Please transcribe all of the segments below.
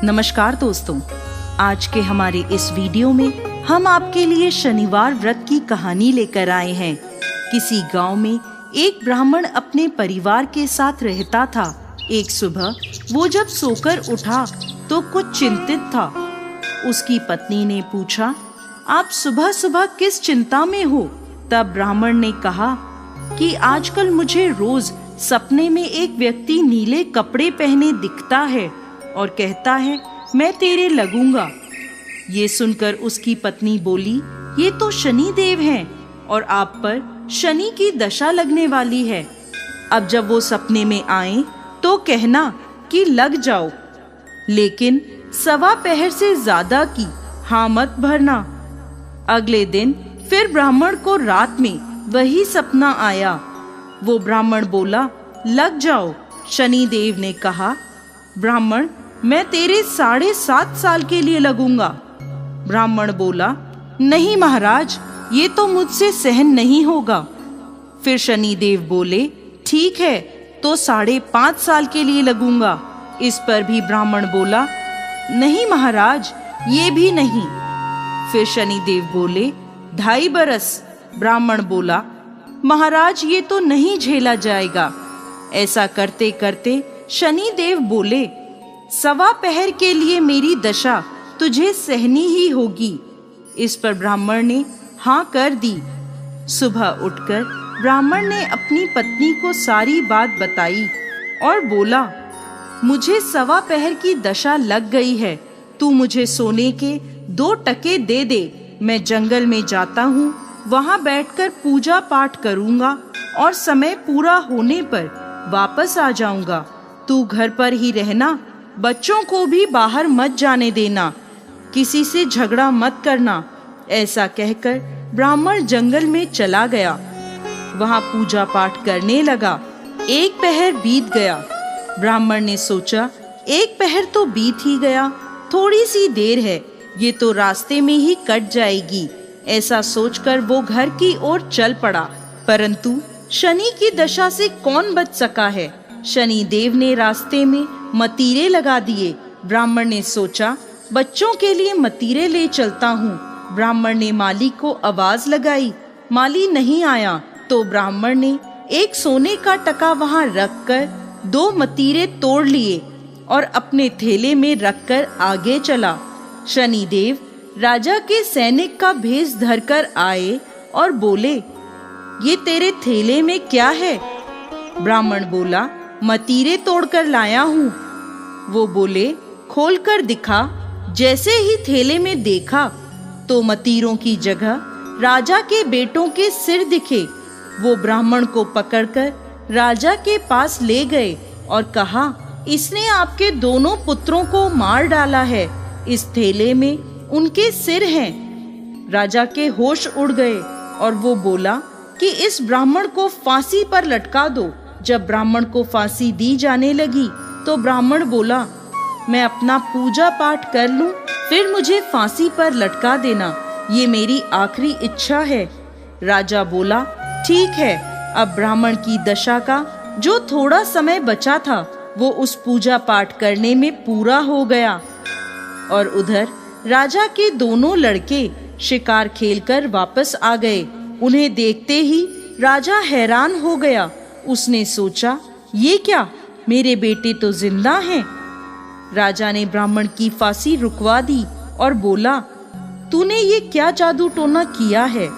नमस्कार दोस्तों, आज के हमारे इस वीडियो में हम आपके लिए शनिवार व्रत की कहानी लेकर आए हैं। किसी गांव में एक ब्राह्मण अपने परिवार के साथ रहता था। एक सुबह वो जब सोकर उठा तो कुछ चिंतित था। उसकी पत्नी ने पूछा, आप सुबह सुबह किस चिंता में हो? तब ब्राह्मण ने कहा कि आजकल मुझे रोज सपने में एक व्यक्ति नीले कपड़े पहने दिखता है और कहता है मैं तेरे लगूंगा। ये सुनकर उसकी पत्नी बोली, ये तो शनि देव हैं और आप पर शनि की दशा लगने वाली है। अब जब वो सपने में आए तो कहना कि लग जाओ, लेकिन 1.25 पहर से ज्यादा की हाँ मत भरना। अगले दिन फिर ब्राह्मण को रात में वही सपना आया। वो ब्राह्मण बोला, लग जाओ। शनि देव ने कहा, ब्राह्मण मैं तेरे 7.5 साल के लिए लगूंगा। ब्राह्मण बोला, नहीं महाराज, ये तो मुझसे सहन नहीं होगा। फिर शनि देव बोले, ठीक है तो 5.5 साल के लिए लगूंगा। इस पर भी ब्राह्मण बोला, नहीं महाराज, ये भी नहीं। फिर शनि देव बोले, 2.5 बरस। ब्राह्मण बोला, महाराज ये तो नहीं झेला जाएगा। ऐसा करते करते शनि देव बोले, 1.25 पहर के लिए मेरी दशा तुझे सहनी ही होगी। इस पर ब्राह्मण ने हाँ कर दी। सुबह उठकर ब्राह्मण ने अपनी पत्नी को सारी बात बताई और बोला, मुझे 1.25 पहर की दशा लग गई है। तू मुझे सोने के 2 टके दे दे। मैं जंगल में जाता हूँ, वहाँ बैठकर पूजा पाठ करूँगा और समय पूरा होने पर वापस आ जाऊँगा। तू घर पर ही रहना, बच्चों को भी बाहर मत जाने देना, किसी से झगड़ा मत करना। ऐसा कहकर ब्राह्मण जंगल में चला गया। वहाँ पूजा पाठ करने लगा। 1 पहर बीत गया। ब्राह्मण ने सोचा, 1 पहर तो बीत ही गया, थोड़ी सी देर है, ये तो रास्ते में ही कट जाएगी। ऐसा सोचकर वो घर की ओर चल पड़ा। परंतु शनि की दशा से कौन बच सका है? शनि देव ने रास्ते में मतीरे लगा दिए। ब्राह्मण ने सोचा, बच्चों के लिए मतीरे ले चलता हूँ। ब्राह्मण ने माली को आवाज लगाई, माली नहीं आया तो ब्राह्मण ने एक सोने का टका वहाँ रखकर 2 मतीरे तोड़ लिए और अपने थैले में रखकर आगे चला। शनि देव राजा के सैनिक का भेष धरकर आए और बोले, ये तेरे थैले में क्या है? ब्राह्मण बोला, मतीरे तोड़कर लाया हूँ। वो बोले, खोलकर दिखा। जैसे ही थैले में देखा तो मतीरों की जगह राजा के बेटों के सिर दिखे। वो ब्राह्मण को पकड़कर राजा के पास ले गए और कहा, इसने आपके दोनों पुत्रों को मार डाला है। इस थैले में उनके सिर हैं। राजा के होश उड़ गए और वो बोला कि इस ब्राह्मण को फांसी पर लटका दो। जब ब्राह्मण को फांसी दी जाने लगी तो ब्राह्मण बोला, मैं अपना पूजा पाठ कर लूं, फिर मुझे फांसी पर लटका देना, ये मेरी आखिरी इच्छा है। राजा बोला, ठीक है। अब ब्राह्मण की दशा का जो थोड़ा समय बचा था वो उस पूजा पाठ करने में पूरा हो गया। और उधर राजा के दोनों लड़के शिकार खेलकर वापस आ गए। उन्हें देखते ही राजा हैरान हो गया। उसने सोचा, ये क्या, मेरे बेटे तो जिंदा हैं। राजा ने ब्राह्मण की फांसी रुकवा दी और बोला, तूने ये क्या जादू टोना किया है?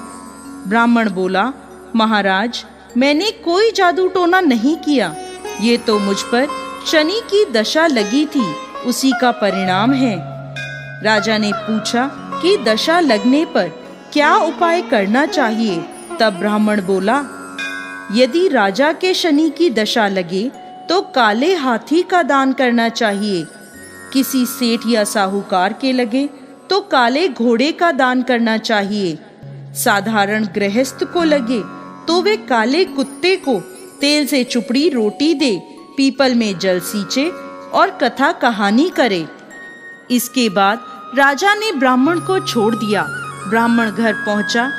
ब्राह्मण बोला, महाराज मैंने कोई जादू टोना नहीं किया, ये तो मुझ पर शनि की दशा लगी थी, उसी का परिणाम है। राजा ने पूछा कि दशा लगने पर क्या उपाय करना चाहिए? तब ब्राह्मण बोला, यदि राजा के शनि की दशा लगे तो काले हाथी का दान करना चाहिए। किसी सेठ या साहूकार के लगे तो काले घोड़े का दान करना चाहिए। साधारण गृहस्थ को लगे तो वे काले कुत्ते को तेल से चुपड़ी रोटी दे, पीपल में जल सींचे और कथा कहानी करे। इसके बाद राजा ने ब्राह्मण को छोड़ दिया। ब्राह्मण घर पहुंचा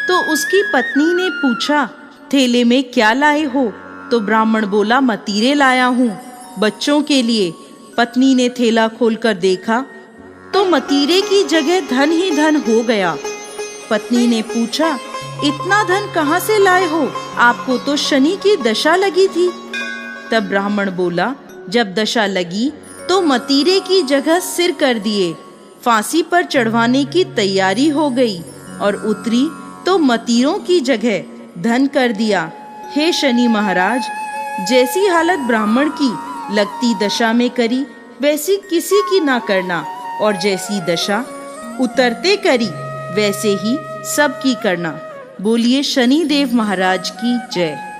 तो उसकी पत्नी ने पूछा, थैले में क्या लाए हो? तो ब्राह्मण बोला, मतीरे लाया हूँ बच्चों के लिए। पत्नी ने थैला खोलकर देखा तो मतीरे की जगह धन ही धन हो गया। पत्नी ने पूछा, इतना धन कहाँ से लाए हो? आपको तो शनि की दशा लगी थी। तब ब्राह्मण बोला, जब दशा लगी तो मतीरे की जगह सिर कर दिए, फांसी पर चढ़वाने की तैयारी हो गई और उतरी तो मतीरों की जगह धन कर दिया। हे शनि महाराज, जैसी हालत ब्राह्मण की लगती दशा में करी वैसी किसी की ना करना, और जैसी दशा उतरते करी वैसे ही सबकी करना। बोलिए शनि देव महाराज की जय।